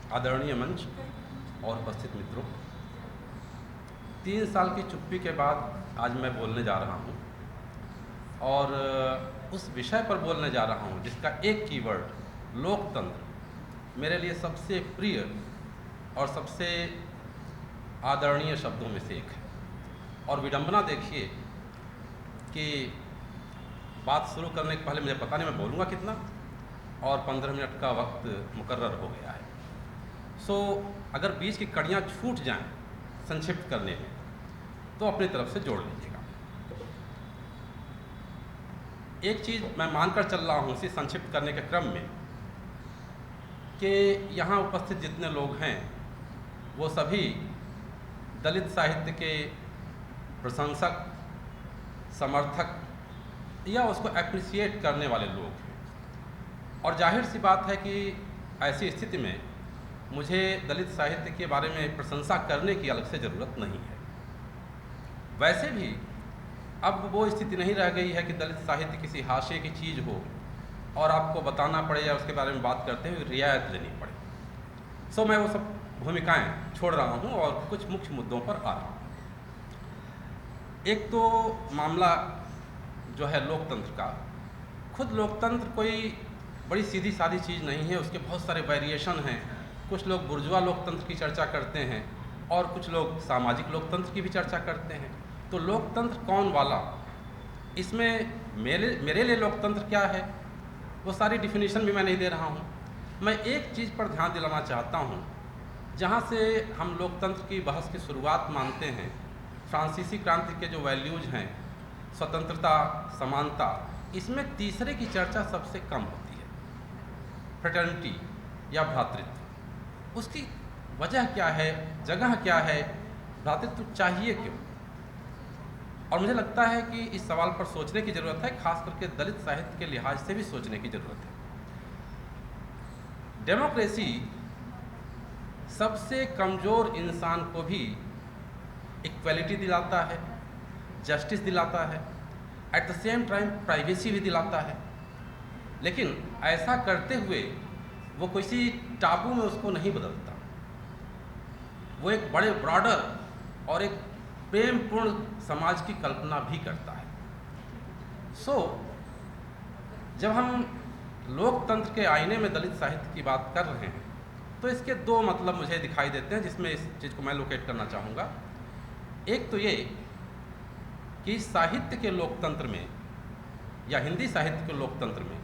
आदरणीय मंच और उपस्थित मित्रों, 3 साल की चुप्पी के बाद आज मैं बोलने जा रहा हूँ और उस विषय पर बोलने जा रहा हूँ जिसका एक कीवर्ड लोकतंत्र मेरे लिए सबसे प्रिय और सबसे आदरणीय शब्दों में से एक है। और विडंबना देखिए कि बात शुरू करने के पहले मुझे पता नहीं मैं बोलूँगा कितना, और 15 मिनट का वक्त मुकर्रर हो गया है। अगर बीच की कड़ियाँ छूट जाएं संक्षिप्त करने में तो अपनी तरफ से जोड़ लीजिएगा। एक चीज़ मैं मानकर चल रहा हूँ इसे संक्षिप्त करने के क्रम में कि यहाँ उपस्थित जितने लोग हैं वो सभी दलित साहित्य के प्रशंसक, समर्थक या उसको एप्रिसिएट करने वाले लोग हैं। और जाहिर सी बात है कि ऐसी स्थिति में मुझे दलित साहित्य के बारे में प्रशंसा करने की अलग से ज़रूरत नहीं है। वैसे भी अब वो स्थिति नहीं रह गई है कि दलित साहित्य किसी हाशिए की चीज़ हो और आपको बताना पड़े या उसके बारे में बात करते हुए रियायत लेनी पड़े। मैं वो सब भूमिकाएं छोड़ रहा हूँ और कुछ मुख्य मुद्दों पर आ रहा हूँ। एक तो मामला जो है लोकतंत्र का। खुद लोकतंत्र कोई बड़ी सीधी सादी चीज़ नहीं है, उसके बहुत सारे वेरिएशन हैं। कुछ लोग बुर्जुआ लोकतंत्र की चर्चा करते हैं और कुछ लोग सामाजिक लोकतंत्र की भी चर्चा करते हैं। तो लोकतंत्र कौन वाला, इसमें मेरे लिए लोकतंत्र क्या है वो सारी डिफिनीशन भी मैं नहीं दे रहा हूँ। मैं एक चीज़ पर ध्यान दिलाना चाहता हूँ, जहाँ से हम लोकतंत्र की बहस की शुरुआत मानते हैं। फ्रांसीसी क्रांति के जो वैल्यूज़ हैं, स्वतंत्रता, समानता, इसमें तीसरे की चर्चा सबसे कम होती है, फ्रेटर्निटी या भ्रातृत्व। उसकी वजह क्या है, जगह क्या है, भ्रातृत्व चाहिए क्यों? और मुझे लगता है कि इस सवाल पर सोचने की ज़रूरत है, खास करके दलित साहित्य के लिहाज से भी सोचने की ज़रूरत है। डेमोक्रेसी सबसे कमज़ोर इंसान को भी इक्वलिटी दिलाता है, जस्टिस दिलाता है, at the same time privacy भी दिलाता है। लेकिन ऐसा करते हुए वो किसी टाबू में उसको नहीं बदलता। वो एक बड़े ब्रॉडर और एक प्रेमपूर्ण समाज की कल्पना भी करता है। जब हम लोकतंत्र के आईने में दलित साहित्य की बात कर रहे हैं तो इसके दो मतलब मुझे दिखाई देते हैं, जिसमें इस चीज़ को मैं लोकेट करना चाहूँगा। एक तो ये कि साहित्य के लोकतंत्र में या हिंदी साहित्य के लोकतंत्र में,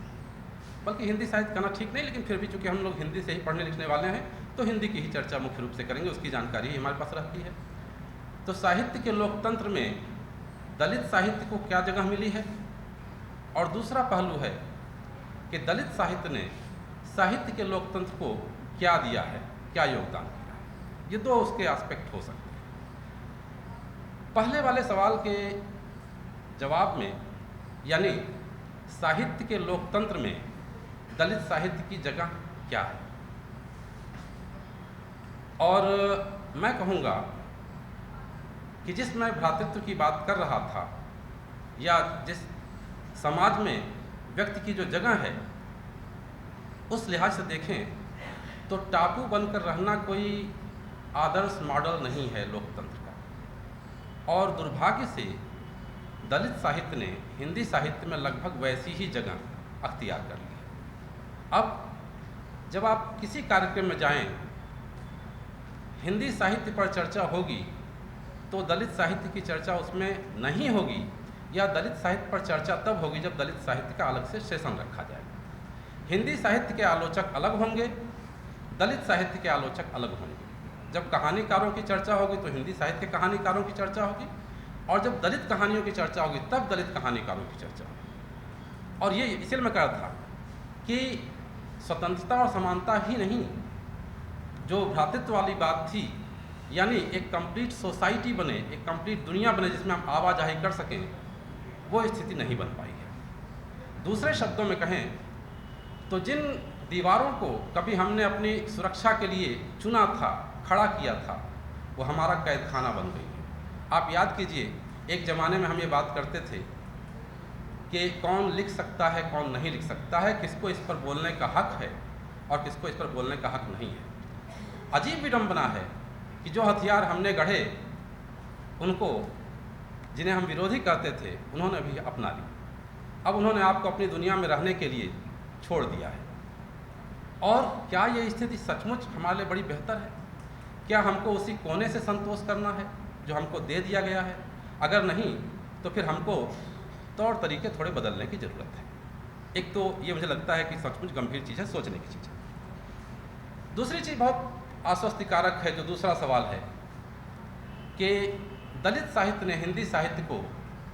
बल्कि हिंदी साहित्य कहना ठीक नहीं, लेकिन फिर भी चूँकि हम लोग हिंदी से ही पढ़ने लिखने वाले हैं तो हिंदी की ही चर्चा मुख्य रूप से करेंगे, उसकी जानकारी ही हमारे पास रहती है। तो साहित्य के लोकतंत्र में दलित साहित्य को क्या जगह मिली है, और दूसरा पहलू है कि दलित साहित्य ने साहित्य के लोकतंत्र को क्या दिया है, क्या योगदान किया है। ये दो उसके एस्पेक्ट हो सकते हैं। पहले वाले सवाल के जवाब में, यानी साहित्य के लोकतंत्र में दलित साहित्य की जगह क्या है, और मैं कहूँगा कि जिस मैं भ्रातृत्व की बात कर रहा था या जिस समाज में व्यक्ति की जो जगह है, उस लिहाज से देखें तो टापू बनकर रहना कोई आदर्श मॉडल नहीं है लोकतंत्र का। और दुर्भाग्य से दलित साहित्य ने हिंदी साहित्य में लगभग वैसी ही जगह अख्तियार कर ली है। अब जब आप किसी कार्यक्रम में जाएं, हिंदी साहित्य पर चर्चा होगी तो दलित साहित्य की चर्चा उसमें नहीं होगी, या दलित साहित्य पर चर्चा तब होगी जब दलित साहित्य का अलग से सेशन रखा जाएगा। हिंदी साहित्य के आलोचक अलग होंगे, दलित साहित्य के आलोचक अलग होंगे। जब कहानीकारों की चर्चा होगी तो हिंदी साहित्य के कहानीकारों की चर्चा होगी, और जब दलित कहानियों की चर्चा होगी तब दलित कहानीकारों की चर्चा होगी। और ये इसलिए मैं कह रहा था कि स्वतंत्रता और समानता ही नहीं, जो भ्रातृत्व वाली बात थी, यानी एक कंप्लीट सोसाइटी बने, एक कंप्लीट दुनिया बने जिसमें हम आवाजाही कर सकें, वो स्थिति नहीं बन पाई है। दूसरे शब्दों में कहें तो जिन दीवारों को कभी हमने अपनी सुरक्षा के लिए चुना था, खड़ा किया था, वो हमारा कैद खाना बन गई है। आप याद कीजिए, एक ज़माने में हम ये बात करते थे कि कौन लिख सकता है, कौन नहीं लिख सकता है, किसको इस पर बोलने का हक है और किसको इस पर बोलने का हक नहीं है। अजीब विडंबना है कि जो हथियार हमने गढ़े उनको, जिन्हें हम विरोधी कहते थे, उन्होंने भी अपना ली। अब उन्होंने आपको अपनी दुनिया में रहने के लिए छोड़ दिया है। और क्या ये स्थिति सचमुच हमारे लिए बड़ी बेहतर है? क्या हमको उसी कोने से संतोष करना है जो हमको दे दिया गया है? अगर नहीं तो फिर हमको तौर तरीके थोड़े बदलने की ज़रूरत है। एक तो ये मुझे लगता है कि सचमुच गंभीर चीज़ है, सोचने की चीज़ है। दूसरी चीज़ बहुत आश्वस्तिकारक है, जो दूसरा सवाल है कि दलित साहित्य ने हिंदी साहित्य को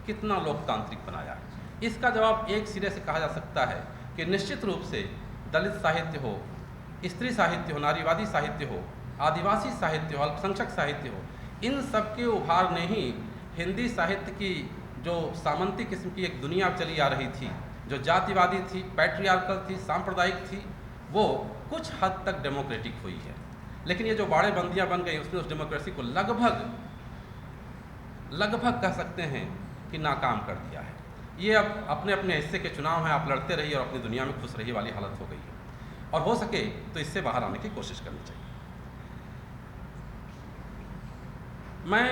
कितना लोकतांत्रिक बनाया। इसका जवाब एक सिरे से कहा जा सकता है कि निश्चित रूप से दलित साहित्य हो, स्त्री साहित्य हो, नारीवादी साहित्य हो, आदिवासी साहित्य हो, अल्पसंख्यक साहित्य हो, इन सब के उभार ने ही हिंदी साहित्य की जो सामंती किस्म की एक दुनिया चली आ रही थी, जो जातिवादी थी, पैट्रियार्कल थी, सांप्रदायिक थी, वो कुछ हद तक डेमोक्रेटिक हुई है। लेकिन ये जो बाड़े बंदियाँ बन गई, उसने उस डेमोक्रेसी को लगभग कह सकते हैं कि नाकाम कर दिया है। ये अब अपने अपने हिस्से के चुनाव हैं, आप लड़ते रहिए और अपनी दुनिया में खुश रहिए वाली हालत हो गई है। और हो सके तो इससे बाहर आने की कोशिश करनी चाहिए। मैं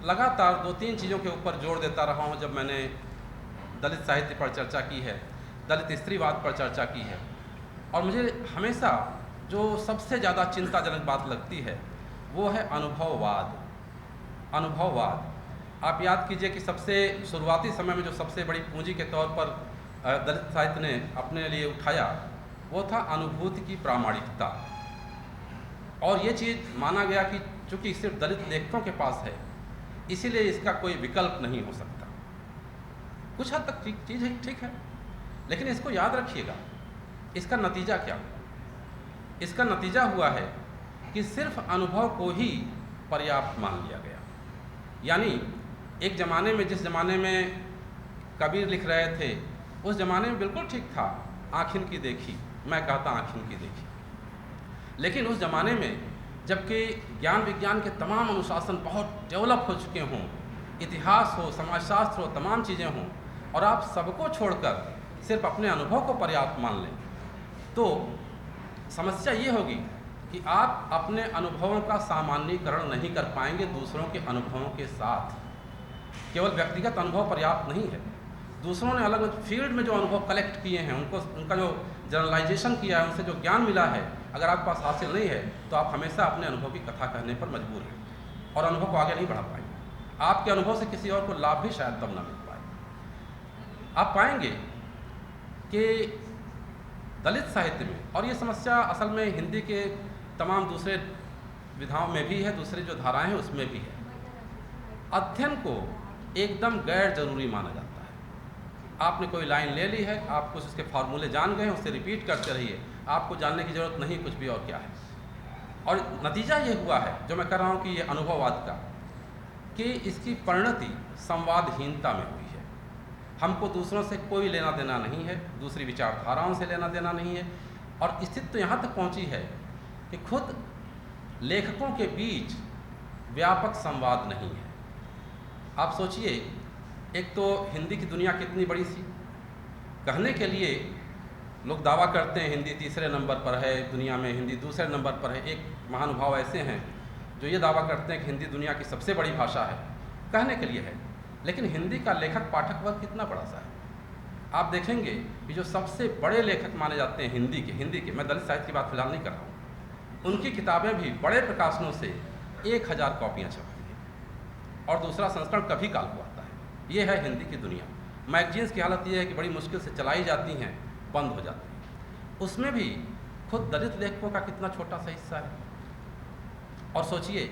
लगातार 2-3 चीज़ों के ऊपर जोर देता रहा हूँ जब मैंने दलित साहित्य पर चर्चा की है, दलित स्त्रीवाद पर चर्चा की है। और मुझे हमेशा जो सबसे ज़्यादा चिंताजनक बात लगती है वो है अनुभववाद। आप याद कीजिए कि सबसे शुरुआती समय में जो सबसे बड़ी पूंजी के तौर पर दलित साहित्य ने अपने लिए उठाया वो था अनुभूति की प्रामाणिकता। और ये चीज़ माना गया कि चूँकि सिर्फ दलित लेखकों के पास है, इसीलिए इसका कोई विकल्प नहीं हो सकता। कुछ हद तक चीज़ ठीक है, लेकिन इसको याद रखिएगा, इसका नतीजा क्या हुआ? इसका नतीजा हुआ है कि सिर्फ अनुभव को ही पर्याप्त मान लिया गया। यानी एक ज़माने में, जिस ज़माने में कबीर लिख रहे थे, उस ज़माने में बिल्कुल ठीक था, आँखिन की देखी, मैं कहता आँखिन की देखी। लेकिन उस ज़माने में जबकि ज्ञान विज्ञान के तमाम अनुशासन बहुत डेवलप हो चुके हों, इतिहास हो, समाजशास्त्र हो, तमाम चीज़ें हों, और आप सबको छोड़कर सिर्फ अपने अनुभव को पर्याप्त मान लें, तो समस्या ये होगी कि आप अपने अनुभवों का सामान्यीकरण नहीं कर पाएंगे दूसरों के अनुभवों के साथ। केवल व्यक्तिगत अनुभव पर्याप्त नहीं है, दूसरों ने अलग अलग फील्ड में जो अनुभव कलेक्ट किए हैं, उनका जो जनरलाइजेशन किया है, उनसे जो ज्ञान मिला है, अगर आपके पास हासिल नहीं है तो आप हमेशा अपने अनुभव की कथा कहने पर मजबूर हैं और अनुभव को आगे नहीं बढ़ा पाएंगे। आपके अनुभव से किसी और को लाभ भी शायद तब ना मिल पाए। आप पाएंगे कि दलित साहित्य में, और ये समस्या असल में हिंदी के तमाम दूसरे विधाओं में भी है, दूसरे जो धाराएं हैं उसमें भी है, अध्ययन को एकदम गैर जरूरी माना जाता है। आपने कोई लाइन ले ली है, आप कुछ उसके फार्मूले जान गए हैं, उससे रिपीट करते रहिए, आपको जानने की ज़रूरत नहीं कुछ भी और क्या है। और नतीजा ये हुआ है, जो मैं कह रहा हूँ कि ये अनुभववाद का, कि इसकी परिणति संवादहीनता में हुई है। हमको दूसरों से कोई लेना देना नहीं है, दूसरी विचारधाराओं से लेना देना नहीं है, और स्थिति तो यहाँ तक पहुँची है कि खुद लेखकों के बीच व्यापक संवाद नहीं है। आप सोचिए, एक तो हिंदी की दुनिया कितनी बड़ी सी, कहने के लिए लोग दावा करते हैं हिंदी तीसरे नंबर पर है दुनिया में, हिंदी दूसरे नंबर पर है। एक महानुभाव ऐसे हैं जो ये दावा करते हैं कि हिंदी दुनिया की सबसे बड़ी भाषा है, कहने के लिए है, लेकिन हिंदी का लेखक पाठक वर्ग कितना बड़ा सा है। आप देखेंगे कि जो सबसे बड़े लेखक माने जाते हैं हिंदी के, मैं दलित साहित्य की बात फिलहाल नहीं कर रहा हूँ, उनकी किताबें भी बड़े प्रकाशनों से 1000 कॉपियाँ छपती हैं और दूसरा संस्करण कभी काल को आता है। ये है हिंदी की दुनिया। मैगजीन्स की हालत ये है कि बड़ी मुश्किल से चलाई जाती हैं, बंद हो जाती हैं। उसमें भी खुद दलित लेखकों का कितना छोटा सा हिस्सा है। और सोचिए,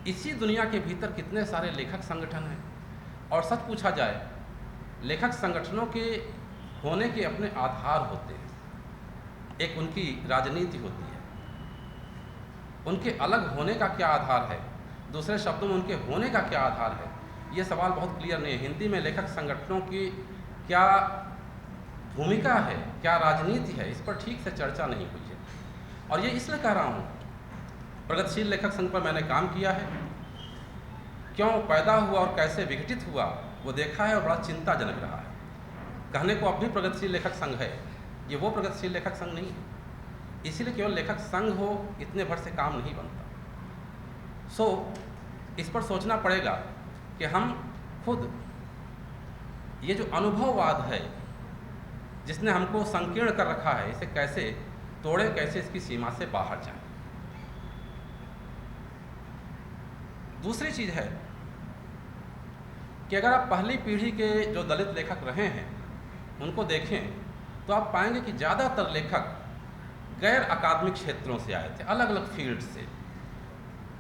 इसी दुनिया के भीतर कितने सारे लेखक संगठन हैं, और सच पूछा जाए, लेखक संगठनों के होने के अपने आधार होते हैं। एक उनकी राजनीति होती है, उनके अलग होने का क्या आधार है, दूसरे शब्दों में उनके होने का क्या आधार है, ये सवाल बहुत क्लियर नहीं है। हिंदी में लेखक संगठनों की क्या भूमिका है, क्या राजनीति है, इस पर ठीक से चर्चा नहीं हुई है। और ये इसलिए कह रहा हूँ, प्रगतिशील लेखक संघ पर मैंने काम किया है, क्यों पैदा हुआ और कैसे विघटित हुआ वो देखा है, और बड़ा चिंताजनक रहा है। कहने को अब भी प्रगतिशील लेखक संघ है, ये वो प्रगतिशील लेखक संघ नहीं है। इसीलिए केवल लेखक संघ हो इतने भर से काम नहीं बनता। सो इस पर सोचना पड़ेगा कि हम खुद ये जो अनुभववाद है जिसने हमको संकीर्ण कर रखा है, इसे कैसे तोड़े, कैसे इसकी सीमा से बाहर जाएं। दूसरी चीज़ है कि अगर आप पहली पीढ़ी के जो दलित लेखक रहे हैं उनको देखें तो आप पाएंगे कि ज़्यादातर लेखक गैर अकादमिक क्षेत्रों से आए थे, अलग अलग फील्ड से।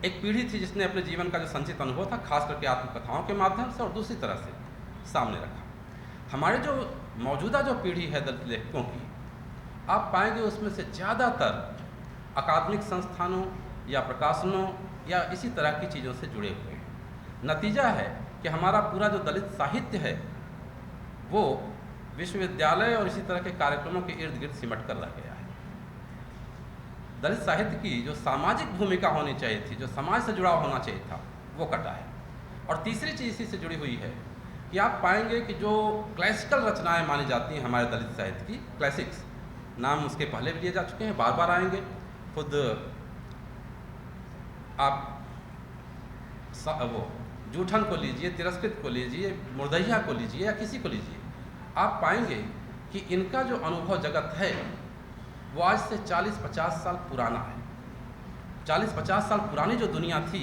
एक पीढ़ी थी जिसने अपने जीवन का जो संचित अनुभव था खास करके आत्मकथाओं के माध्यम से और दूसरी तरह से सामने रखा। हमारे जो मौजूदा जो पीढ़ी है दलित लेखकों की, आप पाएंगे उसमें से ज़्यादातर अकादमिक संस्थानों या प्रकाशनों या इसी तरह की चीज़ों से जुड़े हुए हैं। नतीजा है कि हमारा पूरा जो दलित साहित्य है वो विश्वविद्यालय और इसी तरह के कार्यक्रमों के इर्द गिर्द सिमट कर रह गया है। दलित साहित्य की जो सामाजिक भूमिका होनी चाहिए थी, जो समाज से जुड़ाव होना चाहिए था, वो कटा है। और तीसरी चीज़ इसी से जुड़ी हुई है कि आप पाएंगे कि जो क्लासिकल रचनाएं मानी जाती हैं हमारे दलित साहित्य की, क्लासिक्स नाम उसके पहले भी लिए जा चुके हैं, बार बार आएंगे। खुद आप वो जूठन को लीजिए, तिरस्कृत को लीजिए, मुर्दहिया को लीजिए या किसी को लीजिए, आप पाएंगे कि इनका जो अनुभव जगत है वो आज से 40-50 साल पुराना है। 40-50 साल पुरानी जो दुनिया थी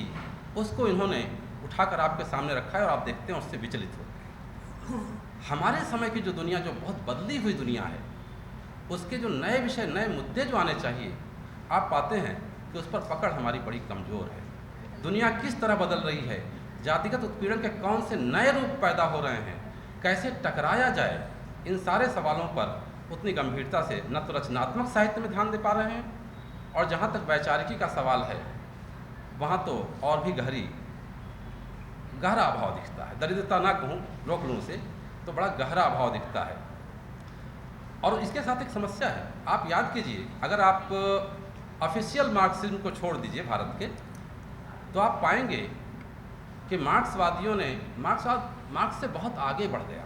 उसको इन्होंने उठाकर आपके सामने रखा है और आप देखते हैं उससे विचलित होते हैं। हमारे समय की जो दुनिया, जो बहुत बदली हुई दुनिया है, उसके जो नए विषय, नए मुद्दे जो आने चाहिए, आप पाते हैं कि उस पर पकड़ हमारी बड़ी कमज़ोर है। दुनिया किस तरह बदल रही है, जातिगत उत्पीड़न के कौन से नए रूप पैदा हो रहे हैं, कैसे टकराया जाए, इन सारे सवालों पर उतनी गंभीरता से न तो रचनात्मक साहित्य में ध्यान दे पा रहे हैं और जहाँ तक वैचारिकी का सवाल है वहाँ तो और भी गहरा अभाव दिखता है। दरिद्रता ना कहूँ, रोक लूँ उसे, तो बड़ा गहरा अभाव दिखता है। और इसके साथ एक समस्या है, आप याद कीजिए, अगर आप ऑफिशियल मार्क्सिज्म को छोड़ दीजिए भारत के, तो आप पाएंगे कि मार्क्सवादियों ने मार्क्स से बहुत आगे बढ़ गया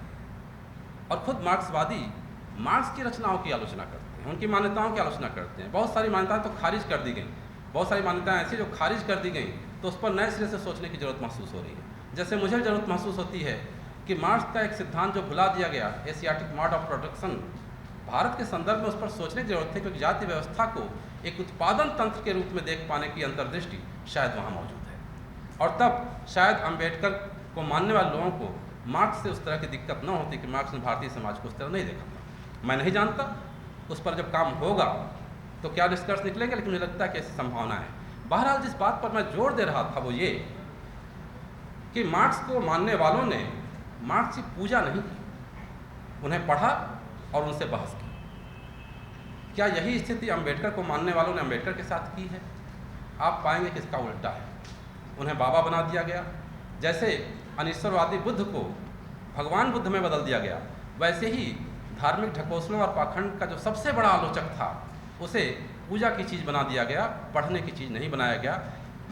और खुद मार्क्सवादी मार्क्स की रचनाओं की आलोचना करते हैं, उनकी मान्यताओं की आलोचना करते हैं। बहुत सारी मान्यताएं तो खारिज कर दी गई, बहुत सारी मान्यताएं ऐसी जो खारिज कर दी गई, तो उस पर नए सिरे से सोचने की ज़रूरत महसूस हो रही है। जैसे मुझे ज़रूरत महसूस होती है कि मार्क्स का एक सिद्धांत जो भुला दिया गया, Asiatic mod of production, Bharat के संदर्भ में उस पर सोचने की जरूरत है, क्योंकि जाति व्यवस्था को एक उत्पादन तंत्र के रूप में देख पाने की अंतर्दृष्टि शायद वहाँ मौजूद है। और तब शायद अम्बेडकर को मानने वाले लोगों को मार्क्स से उस तरह की दिक्कत न होती कि मार्क्स ने भारतीय समाज को उस तरह नहीं देखा था। मैं नहीं जानता, उस पर जब काम होगा तो क्या निष्कर्ष निकलेंगे, लेकिन मुझे लगता है कि ऐसी संभावना है। बहरहाल जिस बात पर मैं जोर दे रहा था वो ये कि मार्क्स को मानने वालों ने मार्क्स की पूजा नहीं की, उन्हें पढ़ा और उनसे बहस की। क्या यही स्थिति अम्बेडकर को मानने वालों ने अम्बेडकर के साथ की है? आप पाएंगे कि इसका उल्टा है। उन्हें बाबा बना दिया गया। जैसे अनिश्वरवादी बुद्ध को भगवान बुद्ध में बदल दिया गया, वैसे ही धार्मिक ढकोसलों और पाखंड का जो सबसे बड़ा आलोचक था उसे पूजा की चीज़ बना दिया गया, पढ़ने की चीज़ नहीं बनाया गया।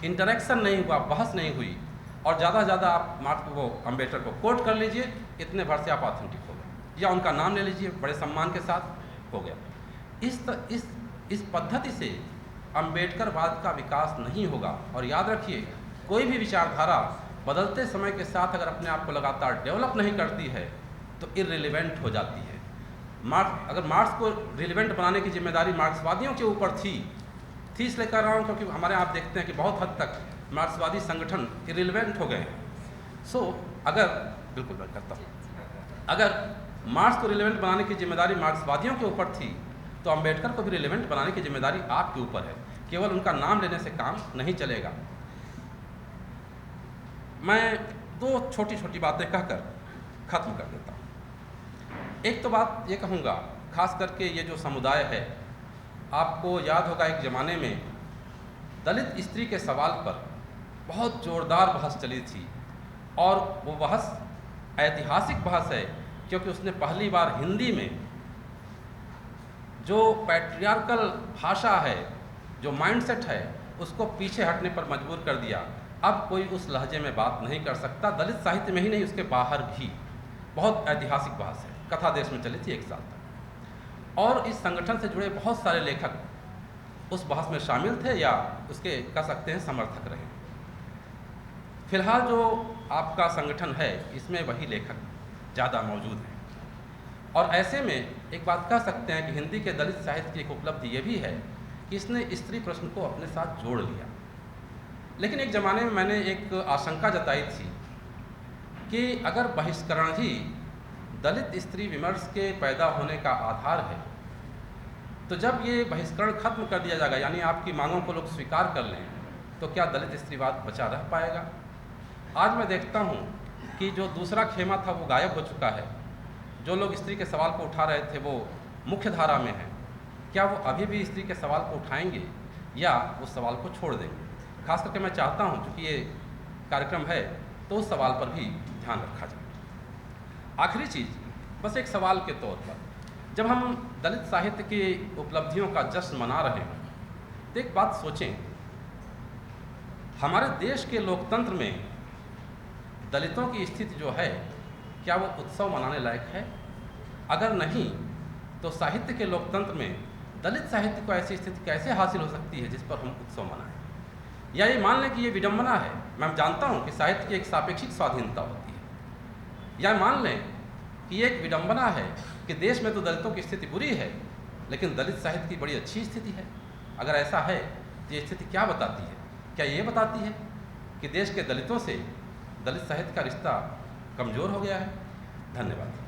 इंटरेक्शन नहीं हुआ, बहस नहीं हुई, और ज़्यादा से ज़्यादा आप मार्क्स को, अम्बेडकर को कोट कर लीजिए, इतने भर से आप ऑथेंटिक हो गए, या उनका नाम ले लीजिए, बड़े सम्मान के साथ हो गया। इस पद्धति से अम्बेडकरवाद का विकास नहीं होगा। और याद रखिए, कोई भी विचारधारा बदलते समय के साथ अगर अपने आप को लगातार डेवलप नहीं करती है तो इररिलेवेंट हो जाती है। अगर मार्क्स को रिलेवेंट बनाने की जिम्मेदारी मार्क्सवादियों के ऊपर थी इसलिए कर रहा हूँ क्योंकि हमारे आप देखते हैं कि बहुत हद तक मार्क्सवादी संगठन इररिलेवेंट हो गए हैं। अगर बिल्कुल मैं करता हूँ, अगर मार्क्स को रिलेवेंट बनाने की जिम्मेदारी मार्क्सवादियों के ऊपर थी तो अम्बेडकर को भी रिलेवेंट बनाने की जिम्मेदारी आपके ऊपर है। केवल उनका नाम लेने से काम नहीं चलेगा। मैं दो छोटी छोटी बातें कहकर ख़त्म कर देता हूँ। एक तो बात ये कहूँगा, खास करके ये जो समुदाय है, आपको याद होगा एक ज़माने में दलित स्त्री के सवाल पर बहुत ज़ोरदार बहस चली थी, और वो बहस ऐतिहासिक बहस है क्योंकि उसने पहली बार हिंदी में जो पैट्रियार्कल भाषा है, जो माइंडसेट है, उसको पीछे हटने पर मजबूर कर दिया। अब कोई उस लहजे में बात नहीं कर सकता, दलित साहित्य में ही नहीं उसके बाहर भी। बहुत ऐतिहासिक बहस है, कथा देश में चली थी 1 साल तक। और इस संगठन से जुड़े बहुत सारे लेखक उस बहस में शामिल थे या उसके कह सकते हैं समर्थक रहे। फिलहाल जो आपका संगठन है इसमें वही लेखक ज़्यादा मौजूद हैं, और ऐसे में एक बात कह सकते हैं कि हिंदी के दलित साहित्य की एक उपलब्धि ये भी है कि इसने स्त्री प्रश्न को अपने साथ जोड़ लिया। लेकिन एक ज़माने में मैंने एक आशंका जताई थी कि अगर बहिष्करण ही दलित स्त्री विमर्श के पैदा होने का आधार है, तो जब ये बहिष्करण खत्म कर दिया जाएगा, यानी आपकी मांगों को लोग स्वीकार कर लें, तो क्या दलित स्त्रीवाद बचा रह पाएगा? आज मैं देखता हूँ कि जो दूसरा खेमा था वो गायब हो चुका है। जो लोग स्त्री के सवाल को उठा रहे थे वो मुख्य धारा में हैं। क्या वो अभी भी स्त्री के सवाल को उठाएंगे या उस सवाल को छोड़ देंगे? खास करके मैं चाहता हूँ, चूँकि ये कार्यक्रम है, तो उस सवाल पर भी ध्यान रखा जाए। आखिरी चीज़, बस एक सवाल के तौर पर, जब हम दलित साहित्य की उपलब्धियों का जश्न मना रहे हैं तो एक बात सोचें, हमारे देश के लोकतंत्र में दलितों की स्थिति जो है, क्या वो उत्सव मनाने लायक है? अगर नहीं, तो साहित्य के लोकतंत्र में दलित साहित्य को ऐसी स्थिति कैसे हासिल हो सकती है जिस पर हम उत्सव मनाएं? या ये मान लें कि ये विडंबना है। मैं जानता हूँ कि साहित्य की एक सापेक्षिक स्वाधीनता होती है। या मान लें कि ये एक विडंबना है कि देश में तो दलितों की स्थिति बुरी है, लेकिन दलित साहित्य की बड़ी अच्छी स्थिति है। अगर ऐसा है तो ये स्थिति क्या बताती है? क्या ये बताती है कि देश के दलितों से दलित साहित्य का रिश्ता कमज़ोर हो गया है? धन्यवाद।